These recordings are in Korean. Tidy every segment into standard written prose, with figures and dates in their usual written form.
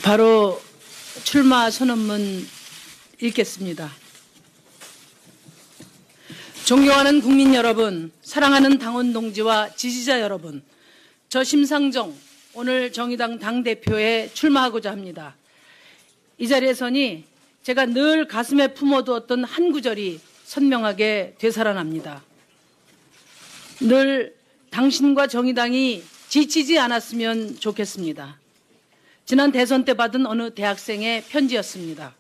바로 출마 선언문 읽겠습니다. 존경하는 국민 여러분, 사랑하는 당원 동지와 지지자 여러분, 저 심상정 오늘 정의당 당대표에 출마하고자 합니다. 이 자리에 서니 제가 늘 가슴에 품어두었던 한 구절이 선명하게 되살아납니다. 늘 당신과 정의당이 지치지 않았으면 좋겠습니다. 지난 대선 때 받은 어느 대학생의 편지였습니다.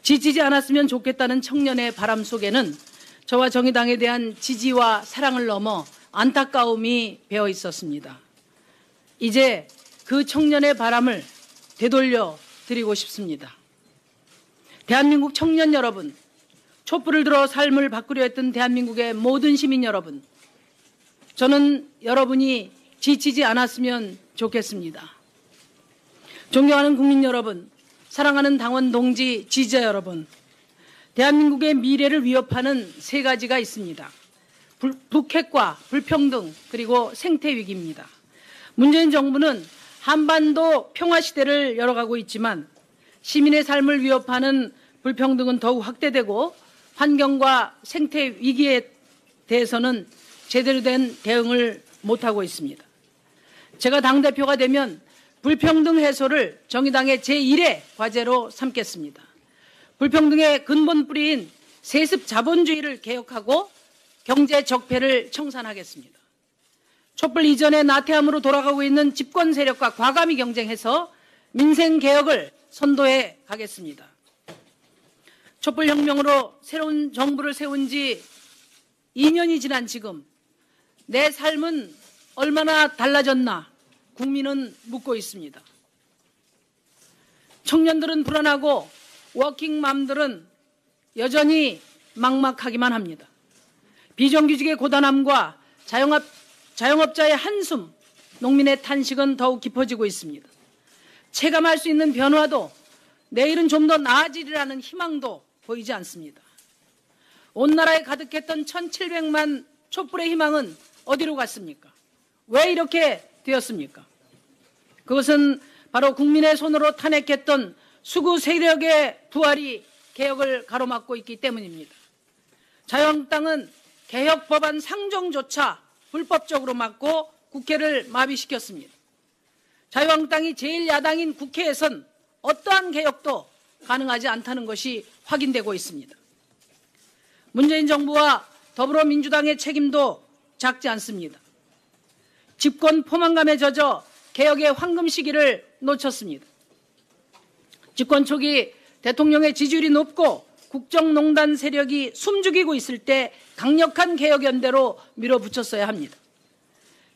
지치지 않았으면 좋겠다는 청년의 바람 속에는 저와 정의당에 대한 지지와 사랑을 넘어 안타까움이 배어 있었습니다. 이제 그 청년의 바람을 되돌려 드리고 싶습니다. 대한민국 청년 여러분, 촛불을 들어 삶을 바꾸려 했던 대한민국의 모든 시민 여러분, 저는 여러분이 지치지 않았으면 좋겠습니다. 존경하는 국민 여러분, 사랑하는 당원 동지, 지지자 여러분, 대한민국의 미래를 위협하는 세 가지가 있습니다. 북핵과 불평등, 그리고 생태위기입니다. 문재인 정부는 한반도 평화시대를 열어가고 있지만 시민의 삶을 위협하는 불평등은 더욱 확대되고 환경과 생태위기에 대해서는 제대로 된 대응을 못하고 있습니다. 제가 당대표가 되면 불평등 해소를 정의당의 제1의 과제로 삼겠습니다. 불평등의 근본 뿌리인 세습 자본주의를 개혁하고 경제 적폐를 청산하겠습니다. 촛불 이전의 나태함으로 돌아가고 있는 집권 세력과 과감히 경쟁해서 민생 개혁을 선도해 가겠습니다. 촛불혁명으로 새로운 정부를 세운 지 2년이 지난 지금 내 삶은 얼마나 달라졌나 국민은 묻고 있습니다. 청년들은 불안하고 워킹맘들은 여전히 막막하기만 합니다. 비정규직의 고단함과 자영업자의 한숨, 농민의 탄식은 더욱 깊어지고 있습니다. 체감할 수 있는 변화도 내일은 좀 더 나아지리라는 희망도 보이지 않습니다. 온 나라에 가득했던 1700만 촛불의 희망은 어디로 갔습니까? 왜 이렇게 되었습니까? 그것은 바로 국민의 손으로 탄핵했던 수구 세력의 부활이 개혁을 가로막고 있기 때문입니다. 자유한국당은 개혁 법안 상정조차 불법적으로 막고 국회를 마비시켰습니다. 자유한국당이 제1야당인 국회에선 어떠한 개혁도 가능하지 않다는 것이 확인되고 있습니다. 문재인 정부와 더불어민주당의 책임도 작지 않습니다. 집권 포만감에 젖어 개혁의 황금 시기를 놓쳤습니다. 집권 초기 대통령의 지지율이 높고 국정농단 세력이 숨죽이고 있을 때 강력한 개혁연대로 밀어붙였어야 합니다.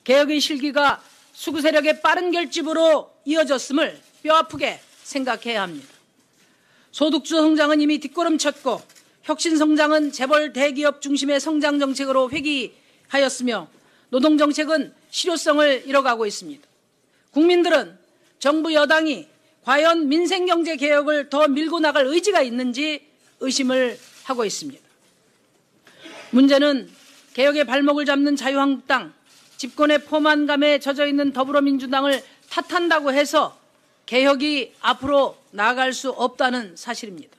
개혁의 실기가 수구 세력의 빠른 결집으로 이어졌음을 뼈아프게 생각해야 합니다. 소득주 성장은 이미 뒷걸음쳤고 혁신성장은 재벌 대기업 중심의 성장 정책으로 회귀하였으며 노동정책은 실효성을 잃어가고 있습니다. 국민들은 정부 여당이 과연 민생경제 개혁을 더 밀고 나갈 의지가 있는지 의심을 하고 있습니다. 문제는 개혁의 발목을 잡는 자유한국당, 집권의 포만감에 젖어있는 더불어민주당을 탓한다고 해서 개혁이 앞으로 나아갈 수 없다는 사실입니다.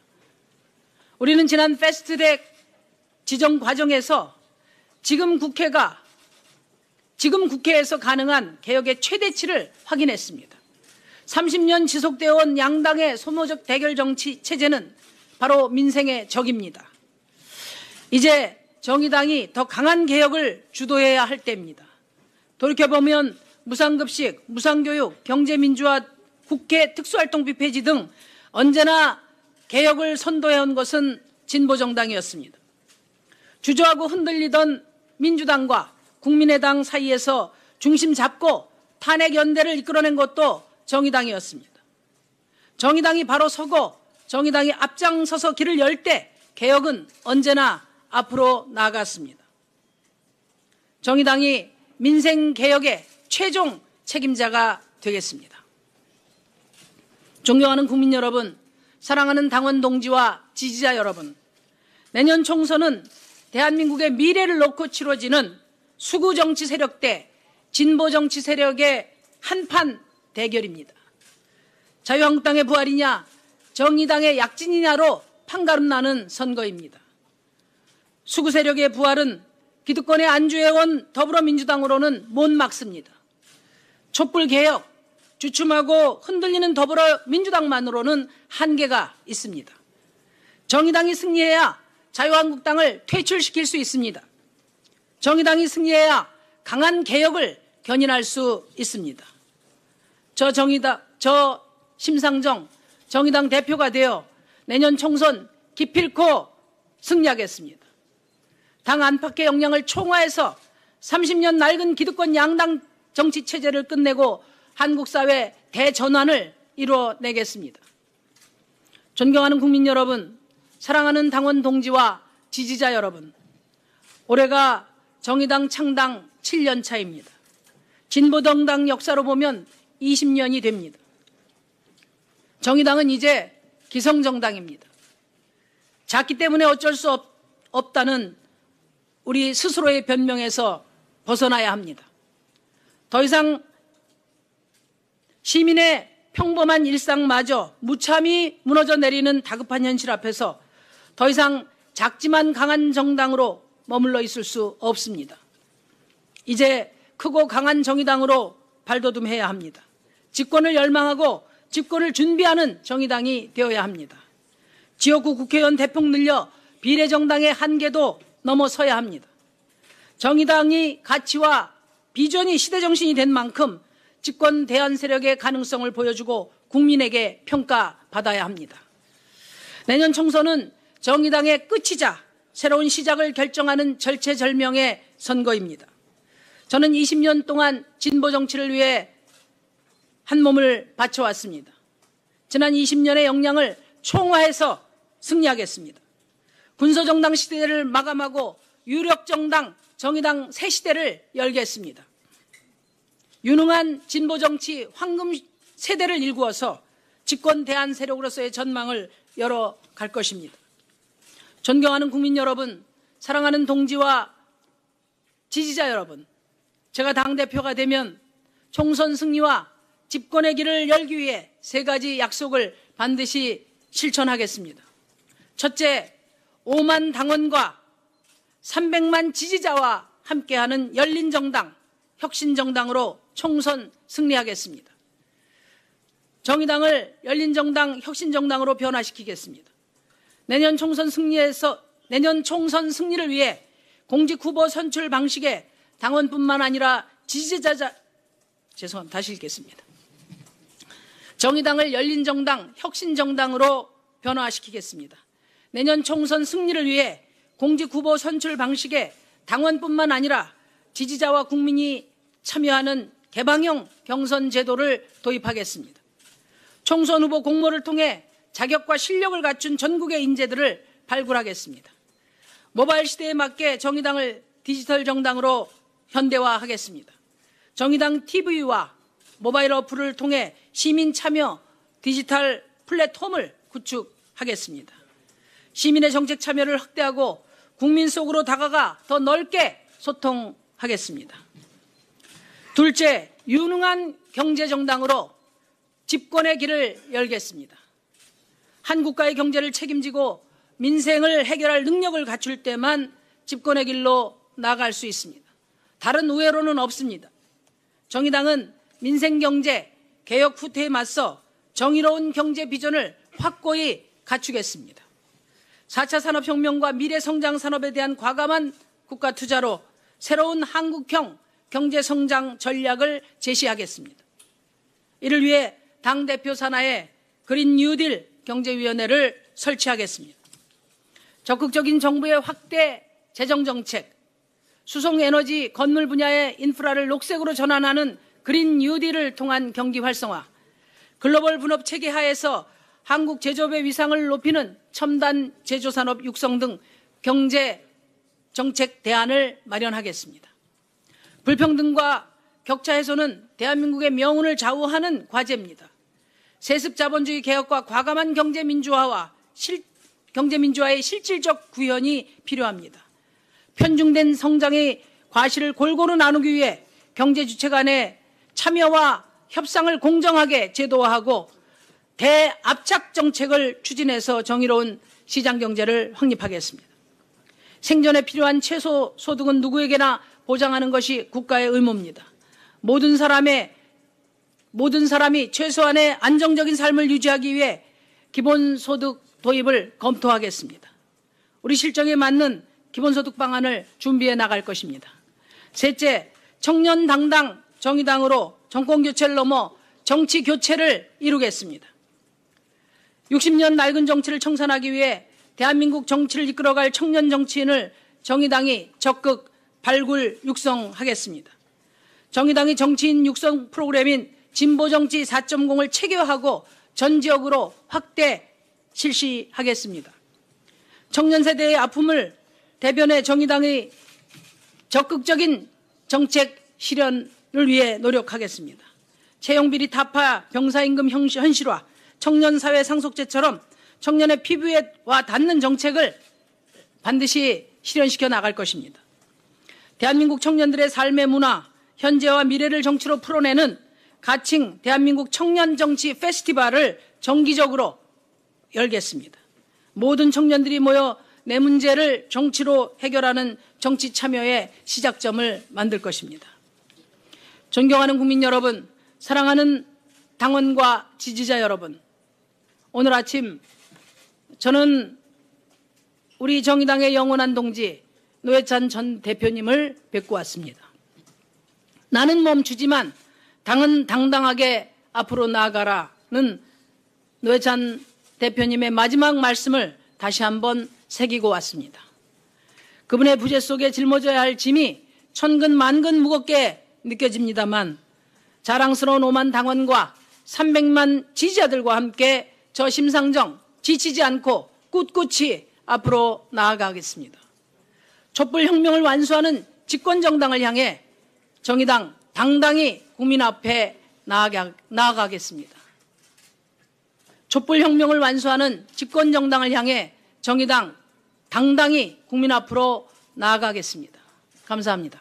우리는 지난 패스트트랙 지정 과정에서 지금 국회에서 가능한 개혁의 최대치를 확인했습니다. 30년 지속되어 온 양당의 소모적 대결 정치 체제는 바로 민생의 적입니다. 이제 정의당이 더 강한 개혁을 주도해야 할 때입니다. 돌이켜보면 무상급식, 무상교육, 경제민주화, 국회 특수활동비 폐지 등 언제나 개혁을 선도해온 것은 진보정당이었습니다. 주저하고 흔들리던 민주당과 국민의당 사이에서 중심 잡고 탄핵 연대를 이끌어낸 것도 정의당이었습니다. 정의당이 바로 서고 정의당이 앞장서서 길을 열 때 개혁은 언제나 앞으로 나아갔습니다. 정의당이 민생 개혁의 최종 책임자가 되겠습니다. 존경하는 국민 여러분, 사랑하는 당원 동지와 지지자 여러분, 내년 총선은 대한민국의 미래를 놓고 치러지는 수구 정치 세력 대 진보 정치 세력의 한판 대결입니다. 자유한국당의 부활이냐 정의당의 약진이냐로 판가름 나는 선거입니다. 수구 세력의 부활은 기득권에 안주해온 더불어민주당으로는 못 막습니다. 촛불개혁, 주춤하고 흔들리는 더불어민주당만으로는 한계가 있습니다. 정의당이 승리해야 자유한국당을 퇴출시킬 수 있습니다. 정의당이 승리해야 강한 개혁을 견인할 수 있습니다. 저 심상정 정의당 대표가 되어 내년 총선 기필코 승리하겠습니다. 당 안팎의 역량을 총화해서 30년 낡은 기득권 양당 정치 체제를 끝내고 한국 사회 대전환을 이뤄내겠습니다. 존경하는 국민 여러분, 사랑하는 당원 동지와 지지자 여러분, 올해가 정의당 창당 7년 차입니다. 진보정당 역사로 보면 20년이 됩니다. 정의당은 이제 기성정당입니다. 작기 때문에 어쩔 수 없다는 우리 스스로의 변명에서 벗어나야 합니다. 더 이상 시민의 평범한 일상마저 무참히 무너져 내리는 다급한 현실 앞에서 더 이상 작지만 강한 정당으로 머물러 있을 수 없습니다. 이제 크고 강한 정의당으로 발돋움해야 합니다. 집권을 열망하고 집권을 준비하는 정의당이 되어야 합니다. 지역구 국회의원 대폭 늘려 비례정당의 한계도 넘어서야 합니다. 정의당이 가치와 비전이 시대정신이 된 만큼 집권 대안 세력의 가능성을 보여주고 국민에게 평가받아야 합니다. 내년 총선은 정의당의 끝이자 새로운 시작을 결정하는 절체절명의 선거입니다. 저는 20년 동안 진보 정치를 위해 한 몸을 바쳐왔습니다. 지난 20년의 역량을 총화해서 승리하겠습니다. 군소정당 시대를 마감하고 유력정당 정의당 새 시대를 열겠습니다. 유능한 진보정치 황금 세대를 일구어서 집권 대안 세력으로서의 전망을 열어갈 것입니다. 존경하는 국민 여러분, 사랑하는 동지와 지지자 여러분, 제가 당대표가 되면 총선 승리와 집권의 길을 열기 위해 세 가지 약속을 반드시 실천하겠습니다. 첫째, 5만 당원과 300만 지지자와 함께하는 열린정당, 혁신정당으로 총선 승리하겠습니다. 정의당을 열린정당, 혁신정당으로 변화시키겠습니다. 내년 총선 승리를 위해 공직 후보 선출 방식에 당원뿐만 아니라 다시 읽겠습니다. 정의당을 열린정당, 혁신정당으로 변화시키겠습니다. 내년 총선 승리를 위해 공직 후보 선출 방식에 당원뿐만 아니라 지지자와 국민이 참여하는 개방형 경선 제도를 도입하겠습니다. 총선 후보 공모를 통해 자격과 실력을 갖춘 전국의 인재들을 발굴하겠습니다. 모바일 시대에 맞게 정의당을 디지털 정당으로 현대화하겠습니다. 정의당 TV와 모바일 어플을 통해 시민 참여 디지털 플랫폼을 구축하겠습니다. 시민의 정책 참여를 확대하고 국민 속으로 다가가 더 넓게 소통하겠습니다. 둘째, 유능한 경제정당으로 집권의 길을 열겠습니다. 한 국가의 경제를 책임지고 민생을 해결할 능력을 갖출 때만 집권의 길로 나아갈 수 있습니다. 다른 우회로는 없습니다. 정의당은 민생경제 개혁 후퇴에 맞서 정의로운 경제 비전을 확고히 갖추겠습니다. 4차 산업혁명과 미래성장 산업에 대한 과감한 국가 투자로 새로운 한국형 경제성장 전략을 제시하겠습니다. 이를 위해 당대표 산하에 그린 뉴딜 경제위원회를 설치하겠습니다. 적극적인 정부의 확대 재정정책, 수송에너지, 건물 분야의 인프라를 녹색으로 전환하는 그린 뉴딜을 통한 경기 활성화, 글로벌 분업 체계 하에서 한국 제조업의 위상을 높이는 첨단 제조산업 육성 등 경제 정책 대안을 마련하겠습니다. 불평등과 격차 해소는 대한민국의 명운을 좌우하는 과제입니다. 세습 자본주의 개혁과 과감한 경제민주화의 실질적 구현이 필요합니다. 편중된 성장의 과실을 골고루 나누기 위해 경제 주체 간의 참여와 협상을 공정하게 제도화하고 대압착 정책을 추진해서 정의로운 시장 경제를 확립하겠습니다. 생존에 필요한 최소 소득은 누구에게나 보장하는 것이 국가의 의무입니다. 모든 사람이 최소한의 안정적인 삶을 유지하기 위해 기본소득 도입을 검토하겠습니다. 우리 실정에 맞는 기본소득 방안을 준비해 나갈 것입니다. 셋째, 청년당당 정의당으로 정권교체를 넘어 정치교체를 이루겠습니다. 60년 낡은 정치를 청산하기 위해 대한민국 정치를 이끌어갈 청년 정치인을 정의당이 적극 발굴 육성하겠습니다. 정의당이 정치인 육성 프로그램인 진보정치 4.0을 체계화하고 전 지역으로 확대 실시하겠습니다. 청년 세대의 아픔을 대변해 정의당의 적극적인 정책 실현을 위해 노력하겠습니다. 채용비리 타파, 병사임금 현실화, 청년사회 상속제처럼 청년의 피부에 와 닿는 정책을 반드시 실현시켜 나갈 것입니다. 대한민국 청년들의 삶의 문화, 현재와 미래를 정치로 풀어내는 가칭 대한민국 청년정치 페스티벌을 정기적으로 열겠습니다. 모든 청년들이 모여 내 문제를 정치로 해결하는 정치 참여의 시작점을 만들 것입니다. 존경하는 국민 여러분, 사랑하는 당원과 지지자 여러분, 오늘 아침 저는 우리 정의당의 영원한 동지 노회찬 전 대표님을 뵙고 왔습니다. 나는 멈추지만 당은 당당하게 앞으로 나아가라는 노회찬 대표님의 마지막 말씀을 다시 한번 새기고 왔습니다. 그분의 부재 속에 짊어져야 할 짐이 천근 만근 무겁게 느껴집니다만 자랑스러운 5만 당원과 300만 지지자들과 함께 저 심상정 지치지 않고 꿋꿋이 앞으로 나아가겠습니다. 촛불혁명을 완수하는 집권정당을 향해 정의당 당당히 국민 앞에 나아가겠습니다. 촛불혁명을 완수하는 집권정당을 향해 정의당 당당히 국민 앞으로 나아가겠습니다. 감사합니다.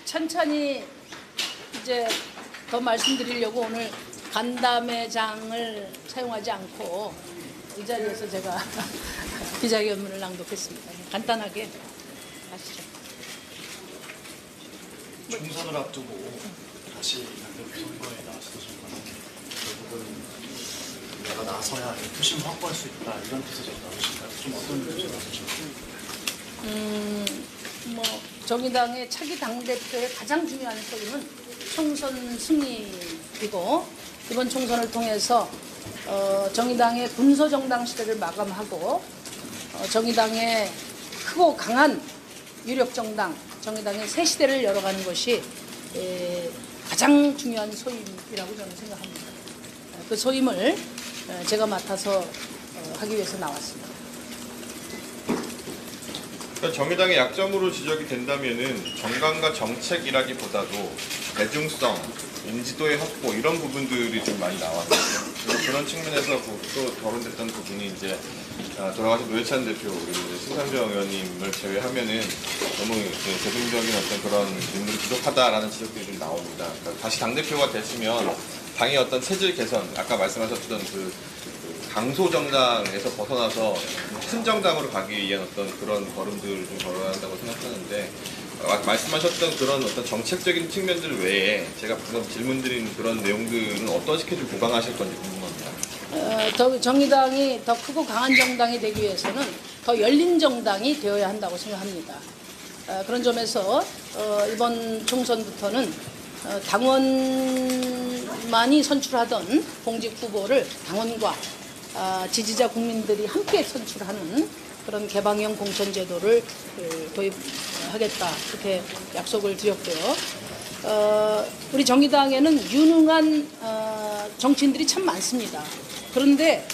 천천히 이제 더 말씀드리려고 오늘 간담회장을 사용하지 않고 이 자리에서 제가 기자회견문을 낭독했습니다. 간단하게 하시죠. 총선을 앞두고 다시 선거에 나서신 거는 결국은 내가 나서야 표심 확보할 수 있다 이런 뜻에서 나오실까요? 좀 어떤 뜻으로 나서실까요? 정의당의 차기 당대표의 가장 중요한 소임은 총선 승리이고 이번 총선을 통해서 정의당의 군소정당 시대를 마감하고 정의당의 크고 강한 유력정당 정의당의 새 시대를 열어가는 것이 가장 중요한 소임이라고 저는 생각합니다. 그 소임을 제가 맡아서 하기 위해서 나왔습니다. 정의당의 약점으로 지적이 된다면은 정강과 정책이라기보다도 대중성, 인지도의 확보 이런 부분들이 좀 많이 나왔어요. 그런 측면에서 또 거론됐던 부분이 이제 돌아가신 노회찬 대표 그리고 심상정 의원님을 제외하면은 너무 대중적인 어떤 그런 인물이 부족하다라는 지적들이 좀 나옵니다. 그러니까 다시 당 대표가 되시면 당의 어떤 체질 개선, 아까 말씀하셨던 그 강소 정당에서 벗어나서 큰 정당으로 가기 위한 어떤 그런 걸음들을 좀 걸어야 한다고 생각하는데 말씀하셨던 그런 어떤 정책적인 측면들 외에 제가 방금 질문드린 그런 내용들은 어떤 스케줄 보강하실 건지 궁금합니다. 정의당이 더 크고 강한 정당이 되기 위해서는 더 열린 정당이 되어야 한다고 생각합니다. 그런 점에서 이번 총선부터는 당원만이 선출하던 공직 후보를 당원과 지지자 국민들이 함께 선출하는 그런 개방형 공천 제도를 도입하겠다 그렇게 약속을 드렸고요. 우리 정의당에는 유능한 정치인들이 참 많습니다. 그런데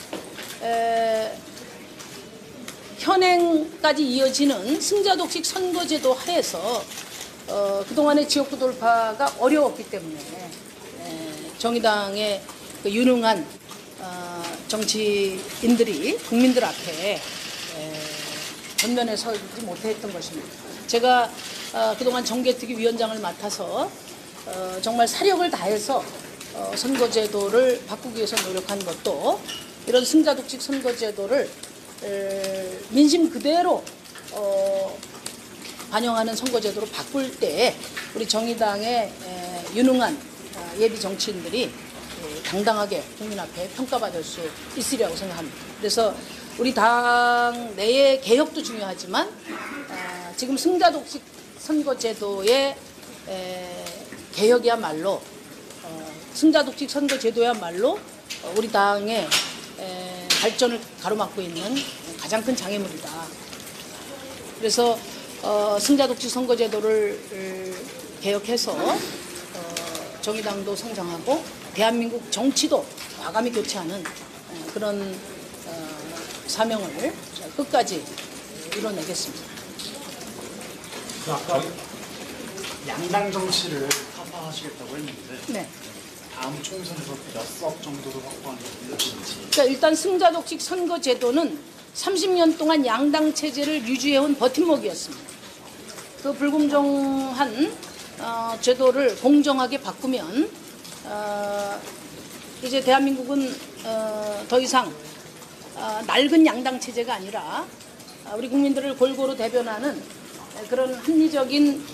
현행까지 이어지는 승자독식 선거제도 하에서 그동안의 지역구 돌파가 어려웠기 때문에 정의당의 그 유능한 정치인들이 국민들 앞에 전면에 서지 못했던 것입니다. 제가 그동안 정개특위 위원장을 맡아서 정말 사력을 다해서 선거제도를 바꾸기 위해서 노력한 것도 이런 승자독식 선거제도를 민심 그대로 반영하는 선거제도로 바꿀 때 우리 정의당의 유능한 예비 정치인들이 당당하게 국민 앞에 평가받을 수 있으리라고 생각합니다. 그래서 우리 당 내의 개혁도 중요하지만 지금 승자독식 선거제도의 개혁이야말로 승자독식 선거제도야말로 우리 당의 발전을 가로막고 있는 가장 큰 장애물이다. 그래서 승자독식 선거제도를 개혁해서 정의당도 성장하고 대한민국 정치도 과감히 교체하는 그런 사명을 끝까지 이뤄내겠습니다. 아까 양당 정치를 타파하시겠다고 했는데 네. 다음 총선에서 몇 석 정도로 확보하는 게 되는지. 그러니까 일단 승자독식 선거제도는 30년 동안 양당 체제를 유지해온 버팀목이었습니다. 그 불공정한 제도를 공정하게 바꾸면 이제 대한민국은 더 이상 낡은 양당 체제가 아니라 우리 국민들을 골고루 대변하는 그런 합리적인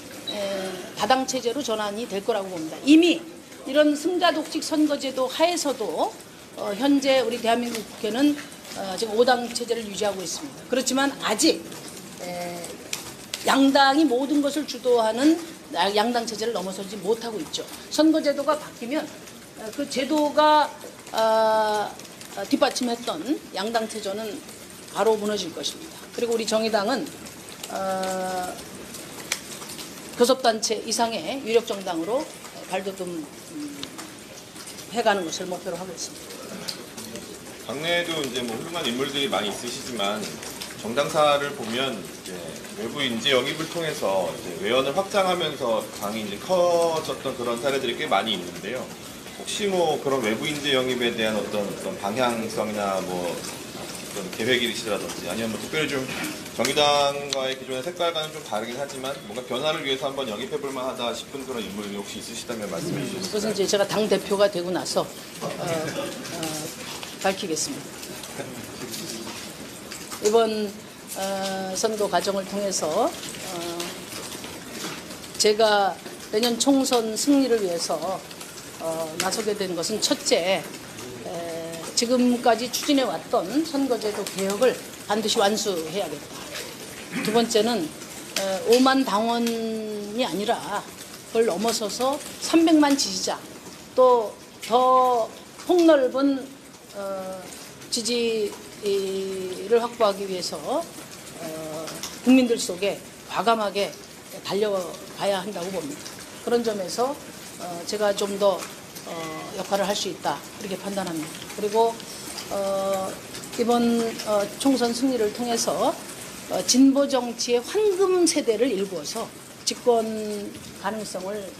다당 체제로 전환이 될 거라고 봅니다. 이미 이런 승자독식 선거제도 하에서도 현재 우리 대한민국 국회는 지금 5당 체제를 유지하고 있습니다. 그렇지만 아직 양당이 모든 것을 주도하는 양당 체제를 넘어서지 못하고 있죠. 선거제도가 바뀌면 그 제도가 뒷받침했던 양당 체제는 바로 무너질 것입니다. 그리고 우리 정의당은 교섭단체 이상의 유력 정당으로 발돋움 해가는 것을 목표로 하고 있습니다. 당내에도 이제 뭐 훌륭한 인물들이 많이 있으시지만 정당사를 보면 이제 외부 인재 영입을 통해서 이제 외연을 확장하면서 당이 이제 커졌던 그런 사례들이 꽤 많이 있는데요. 혹시 뭐 그런 외부 인재 영입에 대한 어떤 방향성이나 뭐 어떤 계획이시라든지 아니면 뭐 특별히 좀 정의당과의 기존의 색깔과는 좀 다르긴 하지만 뭔가 변화를 위해서 한번 영입해볼 만하다 싶은 그런 인물이 혹시 있으시다면 말씀해 주시죠. 그것은 이제 제가 당 대표가 되고 나서 밝히겠습니다. 이번 선거 과정을 통해서 제가 내년 총선 승리를 위해서 나서게 된 것은 첫째, 지금까지 추진해왔던 선거제도 개혁을 반드시 완수해야겠다. 두 번째는 5만 당원이 아니라 그걸 넘어서서 300만 지지자, 또 더 폭넓은 지지를 확보하기 위해서 국민들 속에 과감하게 달려가야 한다고 봅니다. 그런 점에서 제가 좀 더 역할을 할 수 있다 이렇게 판단합니다. 그리고 이번 총선 승리를 통해서 진보 정치의 황금 세대를 일구어서 집권 가능성을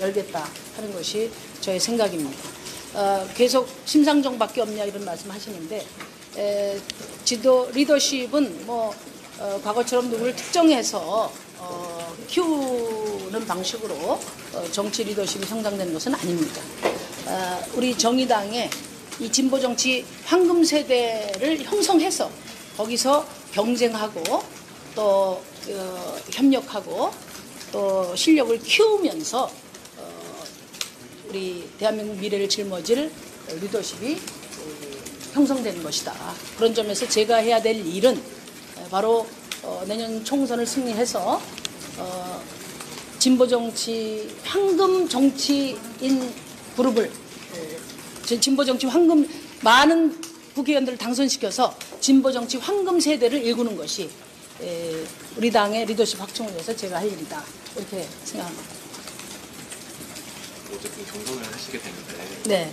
열겠다 하는 것이 저의 생각입니다. 계속 심상정밖에 없냐 이런 말씀하시는데 리더십은 뭐 과거처럼 누구를 특정해서 키우는 방식으로 정치 리더십이 성장되는 것은 아닙니다. 우리 정의당의 이 진보 정치 황금 세대를 형성해서 거기서 경쟁하고 또 협력하고 또 실력을 키우면서 우리 대한민국 미래를 짊어질 리더십이 형성되는 것이다. 그런 점에서 제가 해야 될 일은 바로 내년 총선을 승리해서 진보 정치 황금 정치인 그룹을 진보 정치 황금 많은 국회의원들을 당선시켜서 진보 정치 황금 세대를 일구는 것이 우리 당의 리더십 확충을 위해서 제가 할 일이다 이렇게 생각합니다. 어쨌든 경선을 하시게 되는데 네.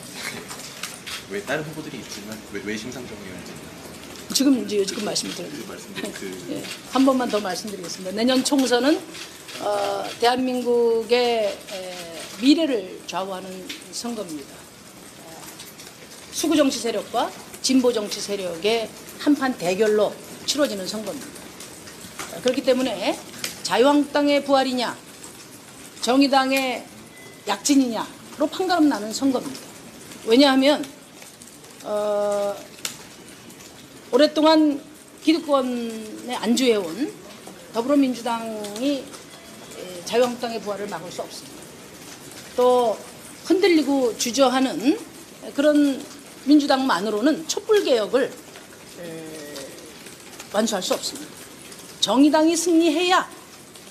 왜 다른 후보들이 있지만 왜 심상정이었는지 지금 말씀드렸는데. 말씀드린 예, 한 번만 더 말씀드리겠습니다. 내년 총선은 대한민국의 미래를 좌우하는 선거입니다. 수구 정치 세력과 진보 정치 세력의 한판 대결로 치러지는 선거입니다. 그렇기 때문에 자유한국당의 부활이냐, 정의당의 약진이냐로 판가름 나는 선거입니다. 왜냐하면 오랫동안 기득권에 안주해온 더불어민주당이 자유한국당의 부활을 막을 수 없습니다. 또 흔들리고 주저하는 그런 민주당만으로는 촛불개혁을 완수할 수 없습니다. 정의당이 승리해야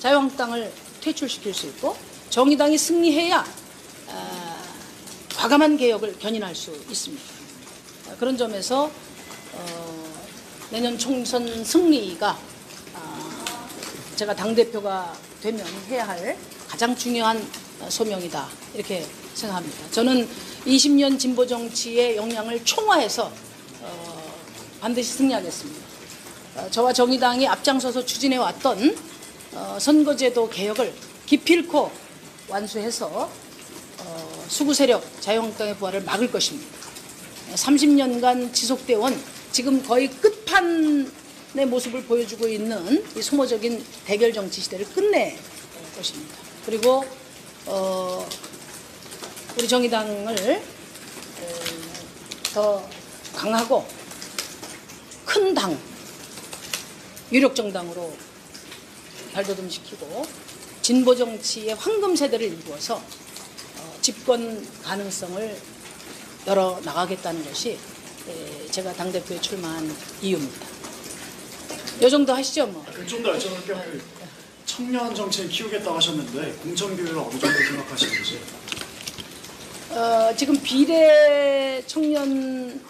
자유한국당을 퇴출시킬 수 있고, 정의당이 승리해야 과감한 개혁을 견인할 수 있습니다. 그런 점에서 내년 총선 승리가 제가 당대표가 되면 해야 할 가장 중요한 소명이다, 이렇게 생각합니다. 저는 20년 진보 정치의 역량을 총화해서 반드시 승리하겠습니다. 저와 정의당이 앞장서서 추진해왔던 선거제도 개혁을 기필코 완수해서 수구 세력 자유한국당의 부활을 막을 것입니다. 30년간 지속되어 온 지금 거의 끝판의 모습을 보여주고 있는 이 소모적인 대결 정치 시대를 끝낼 것입니다. 그리고 우리 정의당을 더 강하고 큰 당, 유력 정당으로 발돋움시키고 진보 정치의 황금 세대를 일구어서 집권 가능성을 열어 나가겠다는 것이 제가 당대표에 출마한 이유입니다. 이 정도 하시죠, 뭐. 좀 더 여쭤볼게요. 그 청년 정치를 키우겠다고 하셨는데 공천교육을 어느 정도 생각하시는지? 지금 비례 청년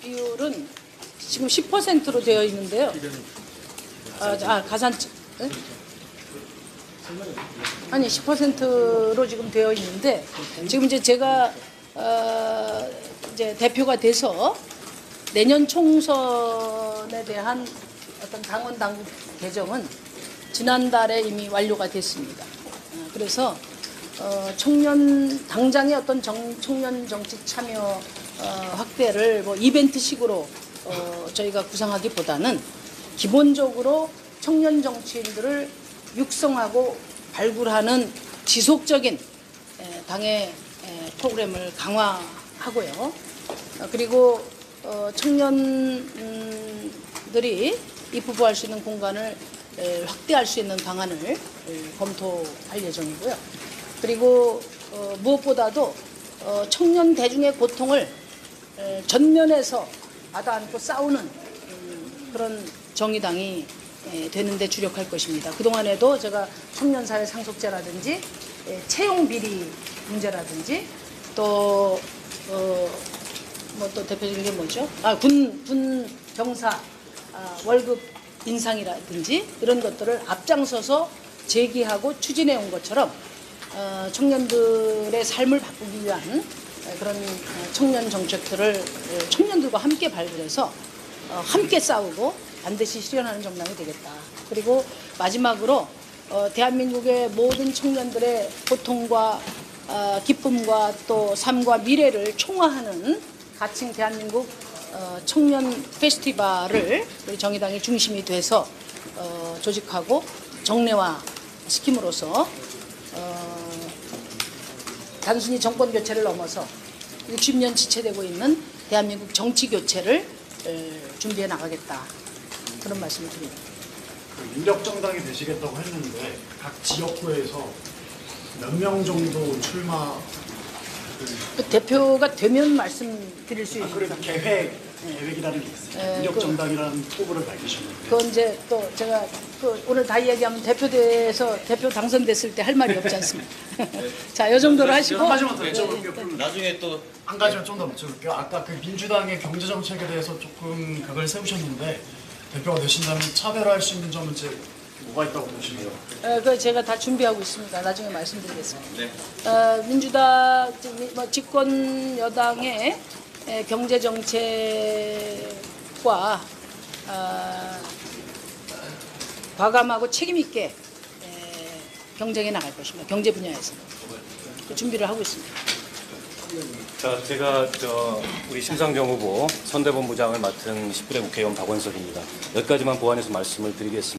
비율은 지금 10%로 되어 있는데요. 가산 네? 아니 10%로 지금 되어 있는데, 지금 이제 제가 이제 대표가 돼서 내년 총선에 대한 어떤 당원 당국 개정은 지난달에 이미 완료가 됐습니다. 그래서 청년 당장의 어떤 청년 정치 참여 확대를 뭐 이벤트식으로 저희가 구상하기보다는 기본적으로 청년 정치인들을 육성하고 발굴하는 지속적인 당의 프로그램을 강화하고요. 그리고 청년들이 입후보할 수 있는 공간을 확대할 수 있는 방안을 검토할 예정이고요. 그리고 무엇보다도 청년 대중의 고통을 전면에서 받아안고 싸우는 그런 정의당이 되는 데 주력할 것입니다. 그동안에도 제가 청년사회 상속제라든지 채용 비리 문제라든지 또 뭐 또 대표적인 게 뭐죠? 군 병사 월급 인상이라든지 이런 것들을 앞장서서 제기하고 추진해 온 것처럼 청년들의 삶을 바꾸기 위한 그런 청년 정책들을 청년들과 함께 발굴해서 함께 싸우고 반드시 실현하는 정당이 되겠다. 그리고 마지막으로 대한민국의 모든 청년들의 고통과 기쁨과 또 삶과 미래를 총화하는 가칭 대한민국 청년 페스티벌을 우리 정의당이 중심이 돼서 조직하고 정례화시킴으로써 단순히 정권 교체를 넘어서 60년 지체되고 있는 대한민국 정치 교체를 준비해 나가겠다, 그런 말씀을 드립니다. 유력 정당이 되시겠다고 했는데 각 지역구에서 몇 명 정도 출마? 대표가 되면 말씀드릴 수 있습니다. 그래도 계획이라는 게 있어요. 유력 정당이라는 포부를 밝히셨는데. 그건 이제 또 제가 오늘 다 얘기하면 대표돼서 대표 당선됐을 때 할 말이 없지 않습니까? 자, 이 정도로 하시고. 한 가지만 더 여쭤볼게요. 나중에 또 한 가지만 좀 더 여쭤볼게요. 아까 그 민주당의 경제 정책에 대해서 조금 각을 세우셨는데 대표가 되신다면 차별화할 수 있는 점은 이제 뭐가 있다고 보시나요? 그 제가 다 준비하고 있습니다. 나중에 말씀드리겠습니다. 네. 민주당 집권 여당의 경제 정책과 과감하고 책임 있게 경쟁해 나갈 것입니다. 경제 분야에서 그 준비를 하고 있습니다. 자, 제가 우리 심상정 후보 선대본부장을 맡은 19대 국회의원 박원석입니다. 여기까지만 보완해서 말씀을 드리겠습니다.